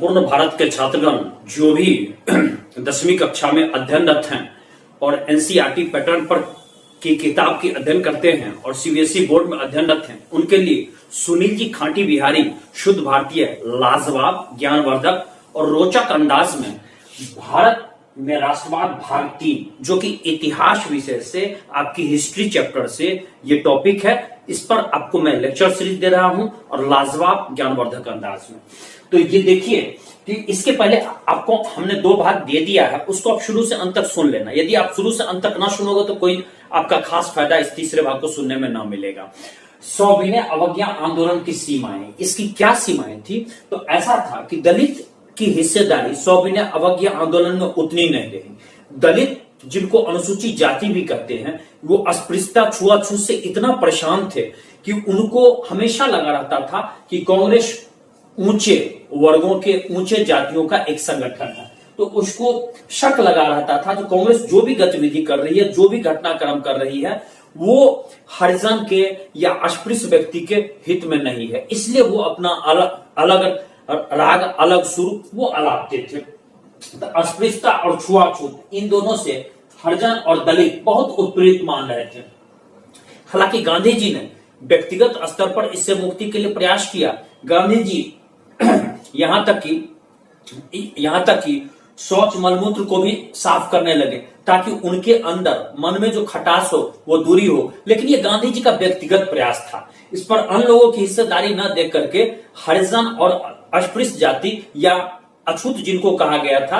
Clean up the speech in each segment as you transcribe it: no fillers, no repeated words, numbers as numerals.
संपूर्ण भारत के छात्रगण जो भी 10वीं कक्षा में अध्ययनरत हैं और एनसीईआरटी पैटर्न पर की किताब की अध्ययन करते हैं और सीबीएसई बोर्ड में अध्ययनरत हैं, उनके लिए सुनील जी खांटी बिहारी शुद्ध भारतीय, लाजवाब, ज्ञानवर्धक और रोचक अंदाज में भारत में राष्ट्रवाद भाग 3 जो कि इतिहास विषय से आपकी हिस्ट्री चैप्टर से ये टॉपिक है, इस पर आपको मैं लेक्चर सीरीज दे रहा हूं और लाजवाब ज्ञानवर्धक अंदाज में। तो ये देखिए कि इसके पहले आपको हमने 2 भाग दे दिया है, उसको आप शुरू से अंत तक सुन लेना। यदि आप शुरू से अंत तक ना सुनोगे तो कोई आपका खास फायदा इस तीसरे भाग को सुनने में ना मिलेगा। सविनय अवज्ञा आंदोलन की सीमाएं, इसकी क्या सीमाएं थी? तो ऐसा था कि दलित की हिस्सेदारी सविनय अवज्ञा आंदोलन में उतनी नहीं रही। दलित जिनको अनुसूचित जाति भी कहते हैं, वो अस्पृश्यता, छुआछूत से इतना परेशान थे कि उनको हमेशा लगा रहता था कि कांग्रेस ऊंचे वर्गों के, ऊंचे जातियों का एक संगठन है। तो उसको शक लगा रहता था कि कांग्रेस जो भी गतिविधि कर रही है, जो भी घटनाक्रम कर रही है, वो हरिजन के या अस्पृश्य व्यक्ति के हित में नहीं है। इसलिए वो अपना अलग राग, अलग सुर वो अलापते थे। तो अस्पृश्यता और छुआछूत इन दोनों से हरिजन और दलित बहुत उत्प्रेरित मान रहे थे। हालांकि गांधी जी ने व्यक्तिगत स्तर पर इससे मुक्ति के लिए प्रयास किया। गांधी जी यहां तक कि शौच मलमूत्र को भी साफ करने लगे ताकि उनके अंदर मन में जो खटास हो वो दूरी हो। लेकिन ये गांधी जी का व्यक्तिगत प्रयास था। इस पर अन्य लोगों की हिस्सेदारी न देख करके हरिजन और अस्पृश्य जाति या अछूत जिनको कहा गया था,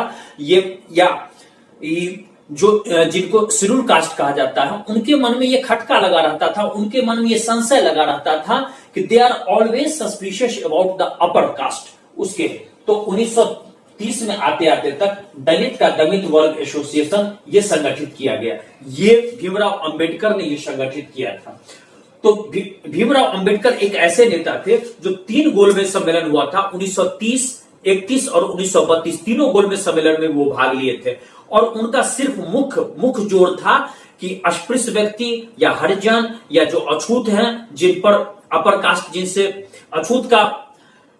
जो जिनको शेड्यूल कास्ट कहा जाता है, उनके मन में ये खटका लगा रहता था, उनके मन में ये संशय लगा रहता था कि they are always suspicious about the upper caste. उसके तो 1930 में आते आते तक दलित का दलित वर्ग एसोसिएशन ये संगठित किया गया। ये भीमराव अंबेडकर ने ये संगठित किया था। तो भीमराव अंबेडकर एक ऐसे नेता थे जो 3 गोलमेज सम्मेलन हुआ था, 1930, 31 और 1932, तीनों गोलमेज सम्मेलन में वो भाग लिए थे। और उनका सिर्फ मुख्य जोर था कि अस्पृश्य व्यक्ति या हरिजन या जो अछूत हैं, जिन पर अपर कास्ट, जिनसे अछूत का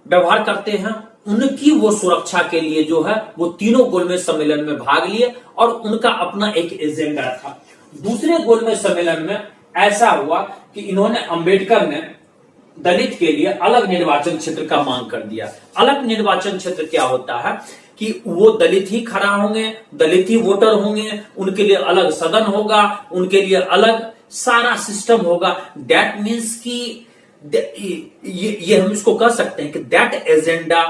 व्यवहार करते हैं, उनकी वो सुरक्षा के लिए जो है वो तीनों गोलमेज सम्मेलन में भाग लिए और उनका अपना एक एजेंडा था। दूसरे गोलमेज सम्मेलन में ऐसा हुआ कि इन्होंने, अंबेडकर ने दलित के लिए अलग निर्वाचन क्षेत्र का मांग कर दिया। अलग निर्वाचन क्षेत्र क्या होता है कि वो दलित ही खड़ा होंगे, दलित ही वोटर होंगे, उनके लिए अलग सदन होगा, उनके लिए अलग सारा सिस्टम होगा। दैट मीन्स कि ये हम इसको कह सकते हैं कि दैट एजेंडा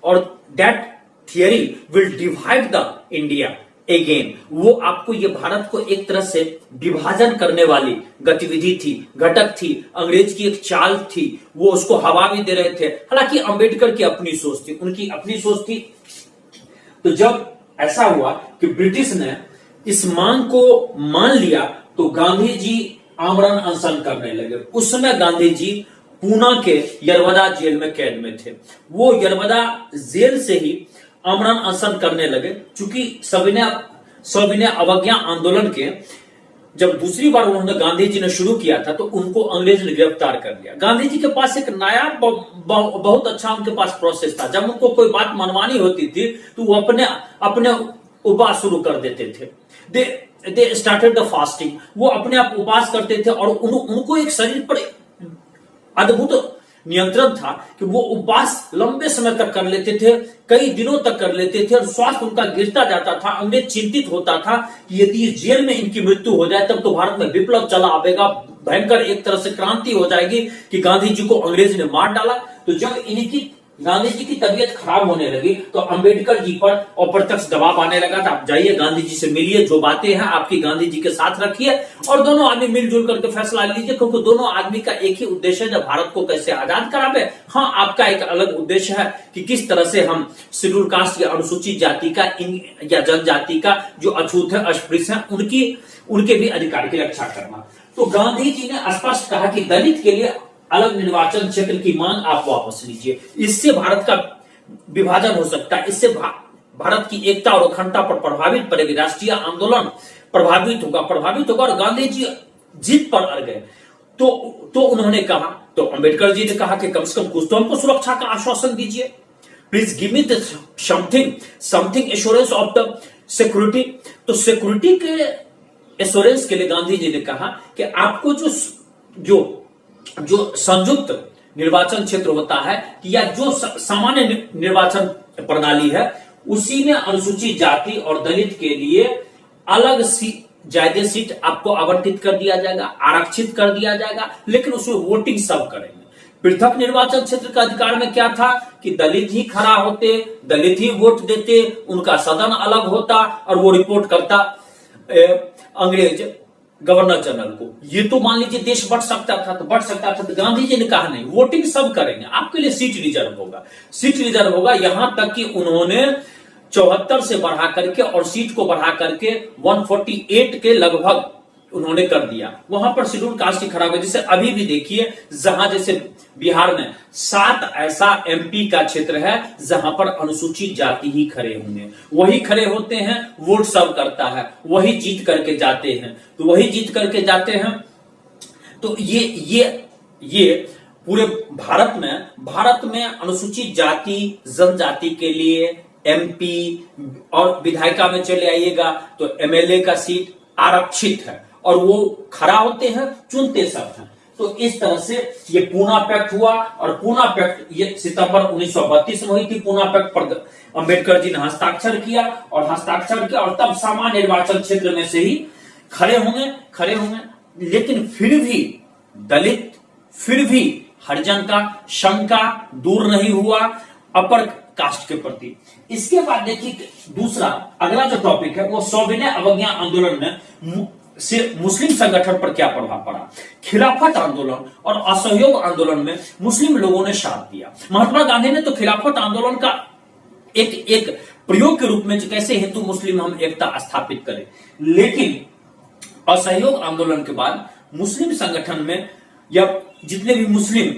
और that theory will divide the India again. वो आपको ये भारत को एक तरह से विभाजन करने वाली गतिविधि थी, घटक थी, अंग्रेज की एक चाल थी, वो उसको हवा भी दे रहे थे। हालांकि अंबेडकर की अपनी सोच थी, उनकी अपनी सोच थी। तो जब ऐसा हुआ कि ब्रिटिश ने इस मांग को मान लिया तो गांधी जी आमरण अनशन करने लगे। उस समय गांधी जी पूना के यरवदा जेल में कैद में थे। वो यरवदा जेल से ही आमरण अनशन करने लगे। चूंकि सविनय अवज्ञा आंदोलन के जब दूसरी बार उन्होंने, गांधी जी ने शुरू किया था, तो उनको अंग्रेज ने गिरफ्तार कर लिया। गांधी जी के पास एक नया बहुत अच्छा उनके पास प्रोसेस था। जब उनको कोई बात मनवानी होती थी तो वो अपने उपवास शुरू कर देते थे। They started the fasting. वो अपने आप उपवास करते थे और उनको एक शरीर पर अद्भुत नियंत्रण था कि वो उपवास लंबे समय तक कर लेते थे, कई दिनों तक कर लेते थे और स्वास्थ्य उनका गिरता जाता था। अंग्रेज चिंतित होता था कि यदि जेल में इनकी मृत्यु हो जाए तब तो भारत में विप्लव चला आवेगा, भयंकर एक तरह से क्रांति हो जाएगी कि गांधी जी को अंग्रेज ने मार डाला। तो जब गांधी जी की तबीयत खराब होने लगी तो अंबेडकर जी पर अप्रत्यक्ष दबाव आने लगा था, आप जाइए गांधी जी से मिलिए, जो बातें हैं आपकी गांधी जी के साथ रखिए और दोनों आदमी मिलजुल करके फैसला लीजिए, क्योंकि दोनों आदमी का एक ही उद्देश्य है, भारत को कैसे आजाद करावे। हाँ, आपका एक अलग उद्देश्य है कि किस तरह से हम शेड्यूल कास्ट या अनुसूचित जाति का या जनजाति का जो अछूत है, अस्पृश्य है, उनके भी अधिकार की रक्षा करना। तो गांधी जी ने स्पष्ट कहा कि दलित के लिए अलग निर्वाचन क्षेत्र की मांग आप वापस लीजिए, इससे भारत का विभाजन हो सकता है, इससे भारत की एकता और अखंडता पर प्रभावित पड़ेगी, राष्ट्रीय आंदोलन प्रभावित होगा और गांधी जी जिद पर अड़ गए। तो उन्होंने कहा, तो अंबेडकर जी ने कहा कि कम से कम कुछ तो हमको सुरक्षा का आश्वासन दीजिए। Please give me the something assurance of the security. तो सिक्योरिटी के एश्योरेंस के लिए गांधी जी ने कहा कि आपको जो संयुक्त निर्वाचन क्षेत्र होता है या जो सामान्य निर्वाचन प्रणाली है, उसी में अनुसूचित जाति और दलित के लिए अलग ज्यादा सीट आपको आवंटित कर दिया जाएगा, आरक्षित कर दिया जाएगा, लेकिन उसमें वोटिंग सब करेंगे। पृथक निर्वाचन क्षेत्र का अधिकार में क्या था कि दलित ही खड़ा होते, दलित ही वोट देते, उनका सदन अलग होता और वो रिपोर्ट करता अंग्रेज गवर्नर जनरल को। ये तो मान लीजिए देश बढ़ सकता था तो बढ़ सकता था, तो गांधी जी ने कहा नहीं, वोटिंग सब करेंगे, आपके लिए सीट रिजर्व होगा, सीट रिजर्व होगा। यहां तक कि उन्होंने 74 से बढ़ा करके और सीट को बढ़ा करके 148 के लगभग उन्होंने कर दिया। वहां पर शेड्यूल कास्ट ही खराब है। जैसे अभी भी देखिए, जहां जैसे बिहार में 7 ऐसा एमपी का क्षेत्र है जहां पर अनुसूचित जाति ही खड़े होंगे, वही खड़े होते हैं, वोट सब करता है, वही जीत करके जाते हैं, तो वही जीत करके जाते हैं। तो ये पूरे भारत में अनुसूचित जाति जनजाति के लिए एमपी और विधायिका में चले आइएगा तो एमएलए का सीट आरक्षित है और वो खड़ा होते हैं, चुनते सब हैं। तो इस तरह से ये पूना पैक्ट हुआ और पूना पैक्ट ये सितंबर 1932 में हुई थी। पूना पैक्ट पर अंबेडकर जी ने हस्ताक्षर किया और तब सामान्य निर्वाचन क्षेत्र में से ही खड़े होंगे। लेकिन फिर भी दलित, फिर भी हरिजन का शंका दूर नहीं हुआ अपर कास्ट के प्रति। इसके बाद देखिए दूसरा अगला जो टॉपिक है वो सविनय अवज्ञा आंदोलन में से मुस्लिम संगठन पर क्या प्रभाव पड़ा। खिलाफत आंदोलन और असहयोग आंदोलन में मुस्लिम लोगों ने साथ दिया। महात्मा गांधी ने तो खिलाफत आंदोलन का एक प्रयोग के रूप में कैसे हिंदू मुस्लिम हम एकता स्थापित करें, लेकिन असहयोग आंदोलन के बाद मुस्लिम संगठन में या जितने भी मुस्लिम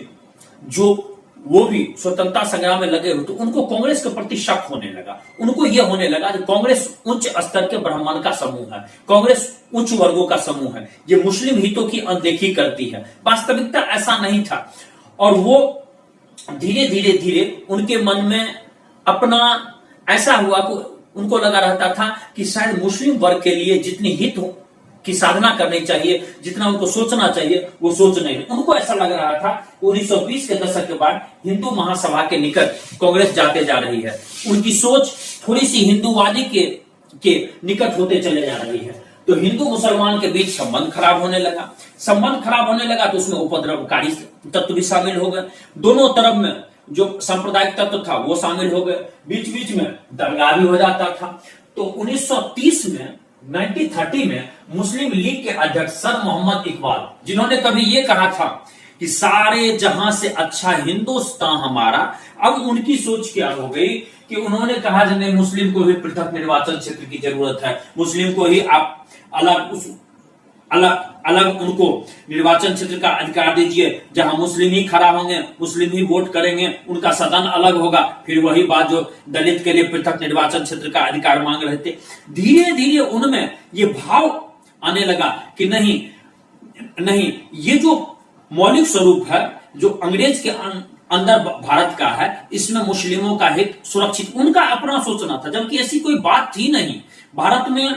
जो वो भी स्वतंत्रता संग्राम में लगे हुए तो उनको कांग्रेस के प्रति शक होने लगा। उनको यह होने लगा कि कांग्रेस उच्च स्तर के ब्राह्मण का समूह है, कांग्रेस उच्च वर्गों का समूह है, ये मुस्लिम हितों की अनदेखी करती है। वास्तविकता ऐसा नहीं था और वो धीरे धीरे उनके मन में अपना ऐसा हुआ कि उनको लगा रहता था कि शायद मुस्लिम वर्ग के लिए जितनी हित हो की साधना करनी चाहिए, जितना उनको सोचना चाहिए वो सोच नहीं। उनको ऐसा लग रहा था 1920 के दशक के बाद हिंदू महासभा के निकट कांग्रेस जाते जा रही है, उनकी सोच थोड़ी सी हिंदूवादी के निकट होते चले जा रही है। तो हिंदू मुसलमान के बीच संबंध खराब होने लगा तो उसमें उपद्रवकारी तत्व भी शामिल हो गए। दोनों तरफ में जो सांप्रदायिक तत्व था वो शामिल हो गए, बीच बीच में दंगा भी हो जाता था। तो 1930 में 1930 में मुस्लिम लीग के अध्यक्ष सर मोहम्मद इकबाल, जिन्होंने कभी ये कहा था कि सारे जहां से अच्छा हिंदुस्तान हमारा, अब उनकी सोच क्या हो गई कि उन्होंने कहा जिन्हें मुस्लिम को भी पृथक निर्वाचन क्षेत्र की जरूरत है, मुस्लिम को ही आप अलग उनको निर्वाचन क्षेत्र का अधिकार दीजिए, जहां मुस्लिम ही खड़ा होंगे, मुस्लिम ही वोट करेंगे, उनका सदन अलग होगा। फिर वही बात जो दलित के लिए पृथक निर्वाचन क्षेत्र का अधिकार मांग रहे थे, धीरे धीरे उनमें ये भाव आने लगा कि नहीं, ये जो मौलिक स्वरूप है जो अंग्रेज के अंदर भारत का है, इसमें मुस्लिमों का हित सुरक्षित, उनका अपना सोचना था, जबकि ऐसी कोई बात थी नहीं। भारत में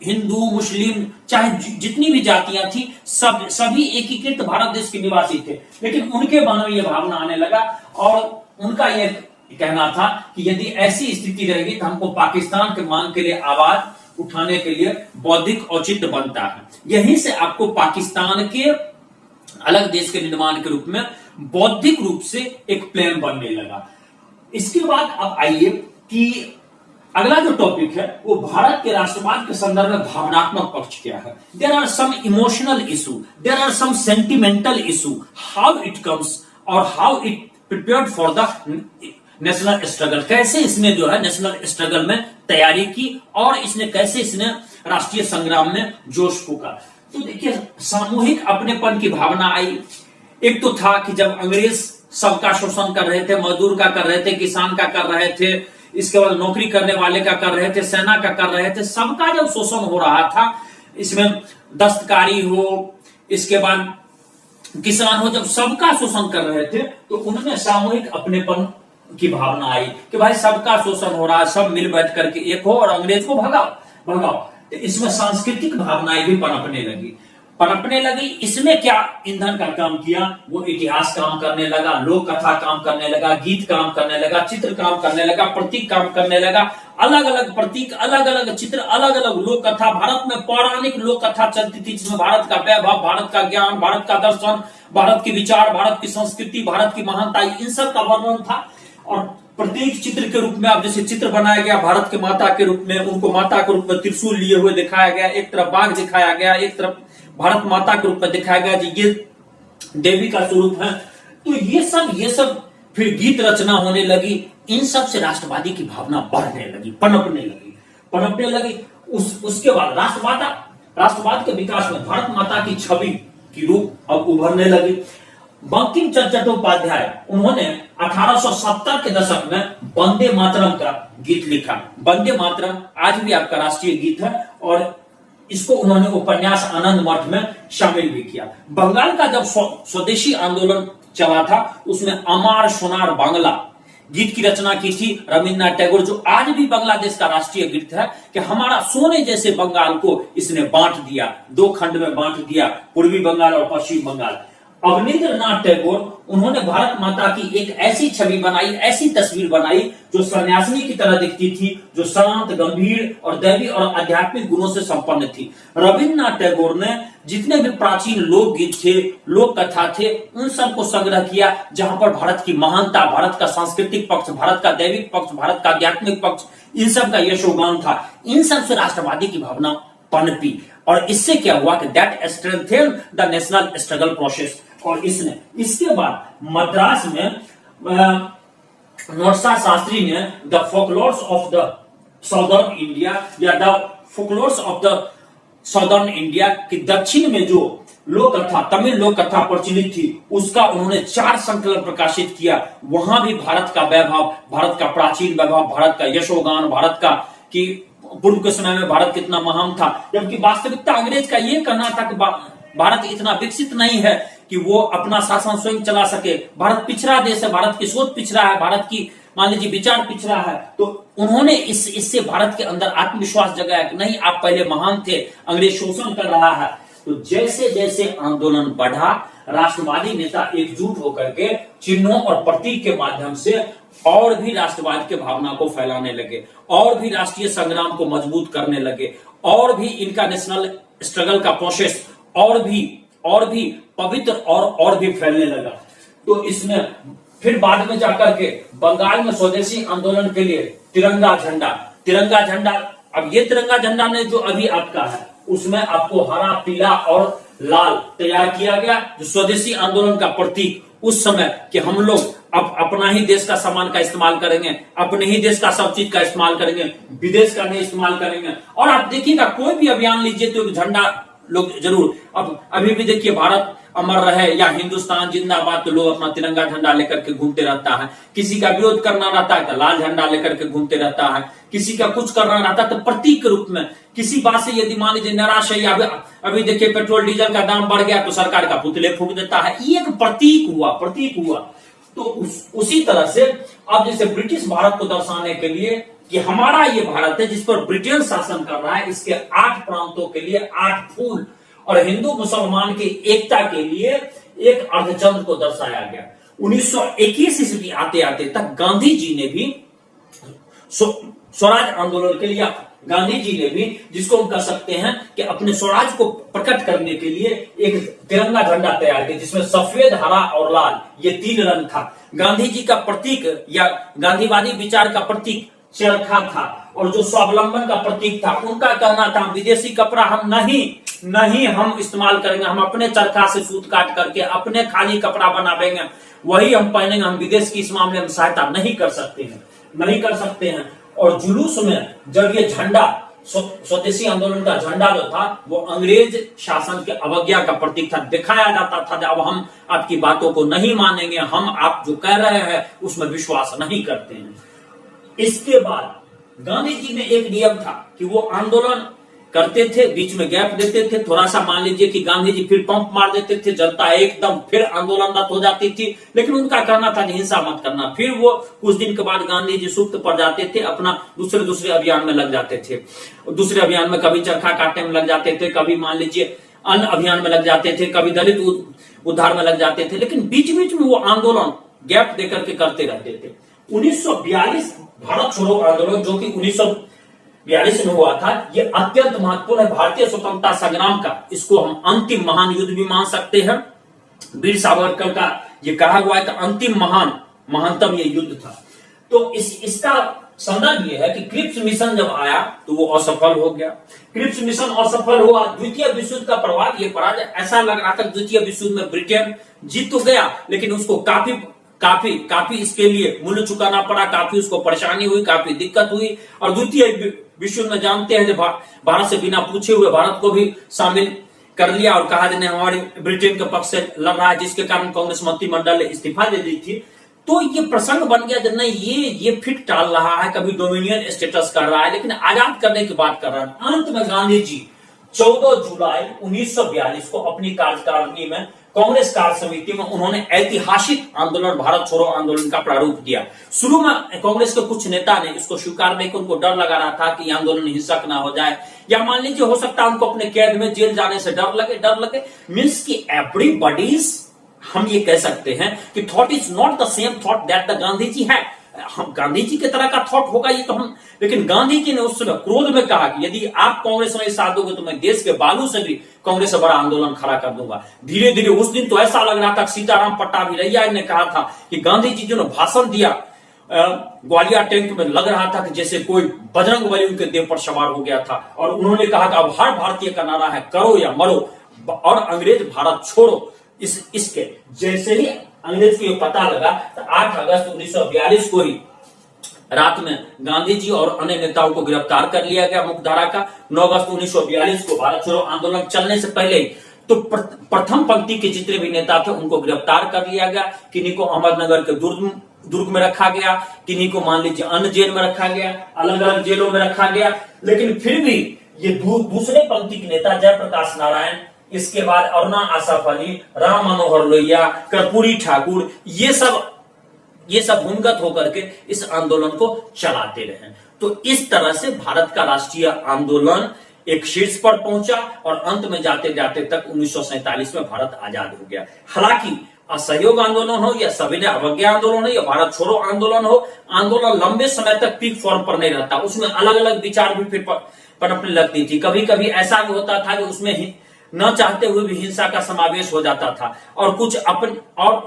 हिंदू मुस्लिम चाहे जितनी भी जातियां थी सभी एकीकृत भारत देश के निवासी थे, लेकिन उनके मन में यह भावना आने लगा और उनका यह कहना था कि यदि ऐसी स्थिति रहेगी तो हमको पाकिस्तान के मांग के लिए आवाज उठाने के लिए बौद्धिक औचित्य बनता है। यहीं से आपको पाकिस्तान के अलग देश के निर्माण के रूप में बौद्धिक रूप से एक प्लान बनने लगा। इसके बाद अब आइए कि अगला जो टॉपिक है वो भारत के राष्ट्रवाद के संदर्भ में भावनात्मक पक्ष क्या है। There are some emotional issue, there are some sentimental issue, how it comes और how it prepared for the national struggle. कैसे इसने जो है नेशनल स्ट्रगल में तैयारी की और कैसे इसने राष्ट्रीय संग्राम में जोश फूका। तो देखिए सामूहिक अपनेपन की भावना आई। एक तो था कि जब अंग्रेज सबका शोषण कर रहे थे, मजदूर का कर रहे थे, किसान का कर रहे थे, इसके बाद नौकरी करने वाले का कर रहे थे, सेना का कर रहे थे, सबका जब शोषण हो रहा था, इसमें दस्तकारी हो, इसके बाद किसान हो, जब सबका शोषण कर रहे थे तो उनमें सामूहिक अपनेपन की भावना आई कि भाई सबका शोषण हो रहा है, सब मिल बैठ करके एक हो और अंग्रेज को भगाओ भगाओ। तो इसमें सांस्कृतिक भावनाएं भी पनपने लगी। इसमें क्या ईंधन का काम किया, वो इतिहास काम करने लगा, लोक कथा काम करने लगा, गीत काम करने लगा, चित्र काम करने लगा, प्रतीक काम करने लगा। अलग अलग प्रतीक, अलग अलग चित्र, अलग अलग लोक कथा। भारत में पौराणिक लोक कथा चलती थी, जिसमें भारत का वैभव, भारत का ज्ञान, भारत का दर्शन, भारत के विचार, भारत की संस्कृति, भारत की महानता, इन सब का वर्णन था। और प्रतीक चित्र के रूप में, अब जैसे चित्र बनाया गया भारत के माता के रूप में, उनको माता के रूप में त्रिशूल लिए हुए दिखाया गया, एक तरफ बाघ दिखाया गया, एक तरफ भारत माता के रूप में दिखाया गया जी, ये देवी का स्वरूप है। तो ये सब फिर गीत रचना होने लगी। इन सब से राष्ट्रवादी की भावना बढ़ने लगी, पनपने लगी। उसके बाद राष्ट्रवाद के विकास में भारत माता की छवि की रूप अब उभरने लगी। बंकिम चंद्र चट्टोपाध्याय, उन्होंने 1870 के दशक में वंदे मातरम का गीत लिखा। वंदे मातरम आज भी आपका राष्ट्रीय गीत है और इसको उन्होंने उपन्यास आनंद मठ में शामिल भी किया। बंगाल का जब स्वदेशी आंदोलन चला था, उसमें अमार सोनार बांग्ला गीत की रचना की थी रविन्द्रनाथ टैगोर, जो आज भी बांग्लादेश का राष्ट्रीय गीत है कि हमारा सोने जैसे बंगाल को इसने बांट दिया, 2 खंड में बांट दिया, पूर्वी बंगाल और पश्चिम बंगाल। अवनींद्रनाथ टैगोर, उन्होंने भारत माता की एक ऐसी छवि बनाई, ऐसी तस्वीर बनाई जो सन्यासिनी की तरह दिखती थी, जो शांत, गंभीर और दैवी और आध्यात्मिक गुणों से संपन्न थी। रविन्द्रनाथ टैगोर ने जितने भी प्राचीन लोकगीत थे, लोक कथा थे, उन सबको संग्रह किया, जहां पर भारत की महानता, भारत का सांस्कृतिक पक्ष, भारत का दैविक पक्ष, भारत का आध्यात्मिक पक्ष, इन सब का यशोगान था। इन सब से राष्ट्रवादी की भावना पनपी और इससे क्या हुआ कि that strengthened the national struggle process. और इसके बाद मद्रास में नोट्सा शास्त्री ने the folklores of the southern India या the folklores of the southern India की दक्षिण में जो लोक कथा, तमिल लोक कथा प्रचलित थी, उसका उन्होंने 4 संकलन प्रकाशित किया। वहां भी भारत का वैभव, भारत का प्राचीन वैभव, भारत का यशोगान, भारत का कि पूर्व के समय में भारत कितना महान था, जबकि वास्तविकता अंग्रेज का यह कहना था कि भारत इतना विकसित नहीं है कि वो अपना शासन स्वयं चला सके। भारत पिछड़ा देश है, भारत की सोच पिछड़ा है, भारत की मान लीजिए विचार पिछड़ा है। तो उन्होंने इससे भारत के अंदर आत्मविश्वास जगाया कि नहीं, आप पहले महान थे, अंग्रेज शोषण कर रहा है। तो जैसे जैसे आंदोलन बढ़ा, राष्ट्रवादी नेता एकजुट होकर के चिन्हों और प्रतीक के माध्यम से और भी राष्ट्रवाद के भावना को फैलाने लगे, और भी राष्ट्रीय संग्राम को मजबूत करने लगे, और भी इनका नेशनल स्ट्रगल का प्रोसेस और भी पवित्र और भी फैलने लगा। तो इसमें फिर बाद में जाकर के बंगाल में स्वदेशी आंदोलन के लिए तिरंगा झंडा, अब ये तिरंगा झंडा ने जो अभी आपका है, उसमें आपको हरा, पीला और लाल तैयार किया गया, जो स्वदेशी आंदोलन का प्रतीक उस समय कि हम लोग अब अपना ही देश का सामान का इस्तेमाल करेंगे, अपने ही देश का सब चीज का इस्तेमाल करेंगे, विदेश का नहीं इस्तेमाल करेंगे। और आप देखिएगा कोई भी अभियान लीजिए तो झंडा लोग जरूर, अब अभी भी देखिए भारत अमर रहे या हिंदुस्तान जिंदाबाद, तो लोग अपना तिरंगा झंडा लेकर के घूमते रहता है। किसी का विरोध करना रहता है तो लाल झंडा लेकर के घूमते रहता है, किसी का कुछ करना रहता है तो प्रतीक के रूप में, किसी बात से यदि मान लीजिए निराश है, या अभी देखिए पेट्रोल डीजल का दाम बढ़ गया तो सरकार का पुतले फूंक देता है। ये एक प्रतीक हुआ। तो उसी तरह से अब जैसे ब्रिटिश भारत को दर्शाने के लिए कि हमारा ये भारत है जिस पर ब्रिटेन शासन कर रहा है, इसके 8 प्रांतों के लिए 8 फूल और हिंदू मुसलमान की एकता के लिए एक अर्धचंद्र को दर्शाया गया। 1921 ईस्वी आते आते तक गांधी जी ने भी स्वराज आंदोलन के लिए, गांधी जी ने भी, जिसको हम कह सकते हैं कि अपने स्वराज को प्रकट करने के लिए एक तिरंगा झंडा तैयार किया, जिसमें सफेद, हरा और लाल ये 3 रंग था। गांधी जी का प्रतीक या गांधीवादी विचार का प्रतीक चरखा था, और जो स्वावलंबन का प्रतीक था, उनका कहना था विदेशी कपड़ा हम नहीं हम इस्तेमाल करेंगे, हम अपने चरखा से सूत काट करके अपने खाली कपड़ा बनावेंगे, वही हम पहनेंगे, हम विदेश की इस मामले में सहायता नहीं कर सकते हैं। और जुलूस में जब ये झंडा, स्वदेशी आंदोलन का झंडा जो था, वो अंग्रेज शासन के अवज्ञा का प्रतीक था, दिखाया जाता था अब हम आपकी बातों को नहीं मानेंगे, हम आप जो कह रहे हैं उसमें विश्वास नहीं करते हैं। इसके बाद गांधी जी ने एक नियम था कि वो आंदोलन करते थे, बीच में गैप देते थे, थोड़ा सा मान लीजिए कि गांधी जी फिर पंप मार देते थे, जनता एकदम फिर आंदोलनरत हो जाती थी, लेकिन उनका कहना था कि हिंसा मत करना। फिर वो कुछ दिन के बाद गांधी जी सुस्त पड़ जाते थे, अपना दूसरे अभियान में लग जाते थे। दूसरे अभियान में कभी चरखा काटने में लग जाते थे, कभी मान लीजिए अन्य अभियान में लग जाते थे, कभी दलित उद्धार में लग जाते थे, लेकिन बीच बीच में वो आंदोलन गैप देकर के करते रहते थे। 1942 भारत छोड़ो आंदोलन, जो कि 1942 में हुआ था, ये अत्यंत महत्वपूर्ण है भारतीय स्वतंत्रता संग्राम का। इसको हम अंतिम महान युद्ध भी मान सकते हैं। वीर सावरकर का ये कहा हुआ है कि अंतिम महानतम ये युद्ध था। तो इसका संदर्भ ये है कि क्रिप्स मिशन जब आया तो वो असफल हो गया। क्रिप्स मिशन असफल हुआ, द्वितीय विश्व युद्ध का प्रभाव ये पड़ा, ऐसा लग रहा था द्वितीय विश्व युद्ध में ब्रिटेन जीत तो गया, लेकिन उसको काफी इसके लिए मूल्य चुकाना पड़ा, काफी उसको परेशानी हुई, काफी दिक्कत हुई। और द्वितीय विश्व युद्ध में जानते हैं जब भारत से बिना पूछे हुए भारत को भी शामिल कर लिया और कहा जाने हमारे ब्रिटेन के पक्ष से लड़ रहा है, जिसके कारण कांग्रेस मंत्रिमंडल ने इस्तीफा दे दी थी। तो ये प्रसंग बन गया जब नहीं ये फिट टाल रहा है, कभी डोमिनियन स्टेटस कर रहा है, लेकिन आजाद करने की बात कर रहा है। अंत में गांधी जी 14 जुलाई 1942 को अपनी कार्यकारिणी में कांग्रेस कार्य समिति में उन्होंने ऐतिहासिक आंदोलन भारत छोड़ो आंदोलन का प्रारूप दिया। शुरू में कांग्रेस के कुछ नेता ने इसको स्वीकार नहीं, उनको डर लगा रहा था कि आंदोलन हिंसक ना हो जाए, या मान लीजिए हो सकता है उनको अपने कैद में जेल जाने से डर लगे मीन्स की एवरीबॉडीज, हम ये कह सकते हैं कि thought is not the same thought that the Gandhi ji है। हम गांधी जी की तरह का थॉट होगा ये तो हम, लेकिन गांधी जी ने उस समय क्रोध में कहा कि यदि आप कांग्रेस में साथ दोगे तो मैं देश के बालू से भी कांग्रेस से बड़ा आंदोलन खड़ा कर दूंगा। धीरे धीरे उस दिन तो ऐसा लग रहा था, सीताराम पट्टाभिरैया ने कहा था कि गांधी जी जो ने भाषण दिया ग्वालियर टैंक में, लग रहा था कि जैसे कोई बजरंग बली उनके देह पर सवार हो गया था। और उन्होंने कहा कि अब हर भारतीय का नारा है करो या मरो, और अंग्रेज भारत छोड़ो। इसके जैसे ही अंग्रेज को पता लगा तो 8 अगस्त 1942 को ही रात में गांधी जी और अन्य नेताओं को गिरफ्तार कर लिया गया मुख्यधारा का। 9 अगस्त 1942 को भारत छोड़ो आंदोलन चलने से पहले ही तो प्रथम पंक्ति के जितने भी नेता थे उनको गिरफ्तार कर लिया गया। किन्हीं को अहमदनगर के दुर्ग में रखा गया, किन्हीं को मान लीजिए अन्य जेल में रखा गया, अलग अलग जेलों में रखा गया। लेकिन फिर भी ये दूसरे पंक्ति के नेता जयप्रकाश नारायण, इसके बाद अरुणा आसफ अली, राम मनोहर लोहिया, कर्पूरी ठाकुर, ये सब भूमिगत होकर के इस आंदोलन को चलाते रहे। तो इस तरह से भारत का राष्ट्रीय आंदोलन एक शीर्ष पर पहुंचा और अंत में जाते जाते तक 1947 में भारत आजाद हो गया। हालांकि असहयोग आंदोलन हो या सविनय अवज्ञा आंदोलन हो या भारत छोड़ो आंदोलन हो, आंदोलन लंबे समय तक पीक फॉर्म पर नहीं रहता, उसमें अलग अलग विचार भी फिर पनपने लगती थी। कभी कभी ऐसा भी होता था कि उसमें न चाहते हुए भी हिंसा का समावेश हो जाता था और कुछ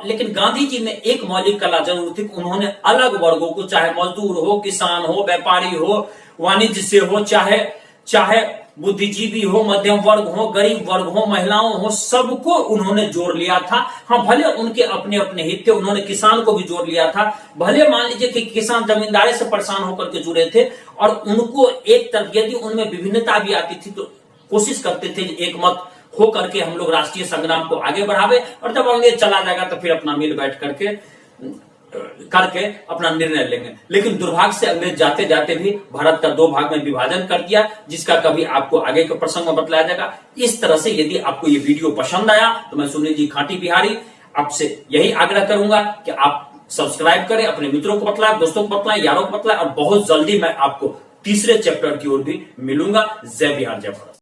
लेकिन गांधी जी में एक मौलिक कला जरूर थी, उन्होंने अलग वर्गों को, चाहे मजदूर हो, किसान हो, व्यापारी हो, वाणिज्य से हो, चाहे बुद्धिजीवी हो, मध्यम वर्ग हो, गरीब वर्ग हो, महिलाओं हो, सबको उन्होंने जोड़ लिया था। हाँ, भले उनके अपने अपने हित थे, उन्होंने किसान को भी जोड़ लिया था। भले मान लीजिए कि किसान जमींदारी से परेशान होकर के जुड़े थे और उनको एक तरफ यदि उनमें विभिन्नता भी आती थी तो कोशिश करते थे एक मत हो करके हम लोग राष्ट्रीय संग्राम को आगे बढ़ावे, और जब अंग्रेज चला जाएगा तो फिर अपना मिल बैठ करके अपना निर्णय लेंगे। लेकिन दुर्भाग्य से अंग्रेज जाते जाते भी भारत का 2 भाग में विभाजन कर दिया, जिसका कभी आपको आगे के प्रसंग में बतलाया जाएगा। इस तरह से यदि आपको ये वीडियो पसंद आया तो मैं सुनील जी खाटी बिहारी आपसे यही आग्रह करूंगा कि आप सब्सक्राइब करें, अपने मित्रों को बतलाएं, दोस्तों को बतलाएं, यारों को बतलाएं, और बहुत जल्दी मैं आपको तीसरे चैप्टर की ओर भी मिलूंगा। जय बिहार, जय भारत।